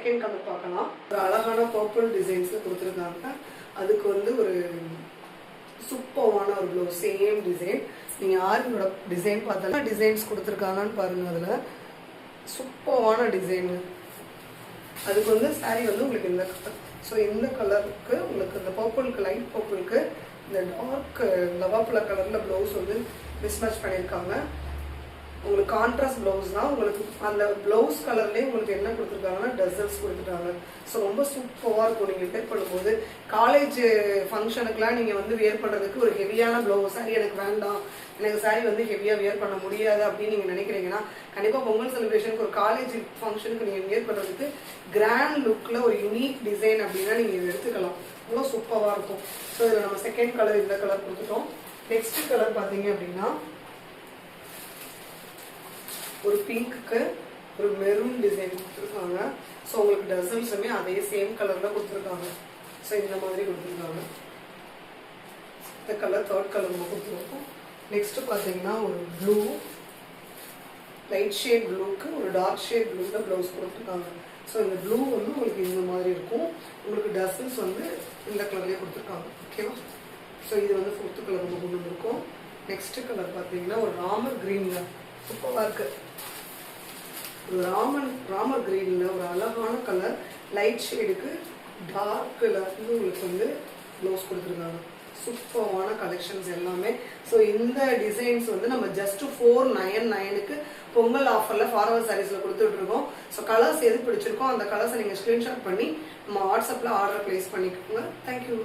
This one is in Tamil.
செகண்ட் கலர் பார்க்கலாம். ஒரு அழகான பர்பிள் டிசைன்ஸ்ல கொடுத்துருக்காங்க. அதுக்கு வந்து ஒரு சூப்பரான ஒரு ப்ளவுஸ், சேம் டிசைன். நீங்க யாரோட டிசைன் பார்த்தாலும் டிசைன்ஸ் கொடுத்துருக்காங்கன்னு பாருங்க. அதுல சூப்பரான டிசைன். அதுக்கு வந்து சாரி வந்து உங்களுக்கு இந்த கலர். ஸோ இந்த கலருக்கு உங்களுக்கு இந்த பர்பிளுக்கு, லைட் பர்பிளுக்கு இந்த டார்க் லவாப்பழ கலர்ல ப்ளவுஸ் வந்து மிஸ்மேட்ச் பண்ணியிருக்காங்க. உங்களுக்கு கான்ட்ராஸ்ட் ப்ளவுஸ் தான். உங்களுக்கு அந்த ப்ளவுஸ் கலர்லேயே உங்களுக்கு என்ன கொடுத்துருக்காங்கன்னா டசல்ஸ் கொடுத்துட்டாங்க. ஸோ ரொம்ப சூப்பராக இருக்கும். நீங்கள் வேர் பண்ணும்போது காலேஜ் ஃபங்க்ஷனுக்குலாம் நீங்கள் வந்து வியர் பண்ணுறதுக்கு ஒரு ஹெவியான ப்ளவுஸ் சாரி எனக்கு வேண்டாம், எனக்கு சாரி வந்து ஹெவியாக வியர் பண்ண முடியாது அப்படின்னு நீங்கள் நினைக்கிறீங்கன்னா கண்டிப்பாக பொங்கல் செலிப்ரேஷனுக்கு ஒரு காலேஜ் ஃபங்க்ஷனுக்கு நீங்கள் வியர் பண்ணுறதுக்கு கிராண்ட் லுக்கில் ஒரு யூனிக் டிசைன் அப்படின்னா நீங்கள் இதை எடுத்துக்கலாம். ரொம்ப சூப்பராக இருக்கும். ஸோ இதில் நம்ம செகண்ட் கலர் இந்த கலர் கொடுத்துட்டோம். நெக்ஸ்ட் கலர் பார்த்தீங்க அப்படின்னா ஒரு பிங்க்கு ஒரு மெரூன் டிசைன் கொடுத்துருக்காங்க. ஸோ உங்களுக்கு டசல்ஸுமே அதே சேம் கலர்ல கொடுத்துருக்காங்க. ஸோ இந்த மாதிரி கொடுத்துருக்காங்க. இந்த கலர் தேர்ட் கலர் நம்ம கொடுத்துருக்கோம். நெக்ஸ்ட் பார்த்தீங்கன்னா ஒரு ப்ளூ, லைட் ஷேட் ப்ளூக்கு ஒரு டார்க் ஷேட் ப்ளூல ப்ளவுஸ் கொடுத்துருக்காங்க. ஸோ இந்த ப்ளூ வந்து உங்களுக்கு இந்த மாதிரி இருக்கும். உங்களுக்கு டசல்ஸ் வந்து இந்த கலர்லேயே கொடுத்துருக்காங்க. ஓகேவா? ஸோ இது வந்து ஃபோர்த்து கலர் நம்ம கொண்டு வந்திருக்கோம். நெக்ஸ்ட் கலர் பார்த்தீங்கன்னா ஒரு ராமர் கிரீன்ல சூப்பராக இருக்கு. ஒரு ராமர் கிரீன்ல ஒரு அழகான கலர், லைட் ஷேடுக்கு டார்க்ல வந்து உங்களுக்கு வந்து ப்ளவுஸ் கொடுத்துருக்காங்க. சூப்பரான கலெக்ஷன்ஸ் எல்லாமே. ஸோ இந்த டிசைன்ஸ் வந்து நம்ம ஜஸ்ட் 499க்கு பொங்கல் ஆஃபர்ல ஃபார்வர்ட் சாரீஸ்ல கொடுத்துட்டு இருக்கோம். ஸோ கலர்ஸ் எது பிடிச்சிருக்கோ அந்த கலர்ஸை நீங்க ஸ்கிரீன்ஷாட் பண்ணி நம்ம வாட்ஸ்அப்ல ஆர்டர் பிளேஸ் பண்ணிக்கோங்க. தேங்க்யூ.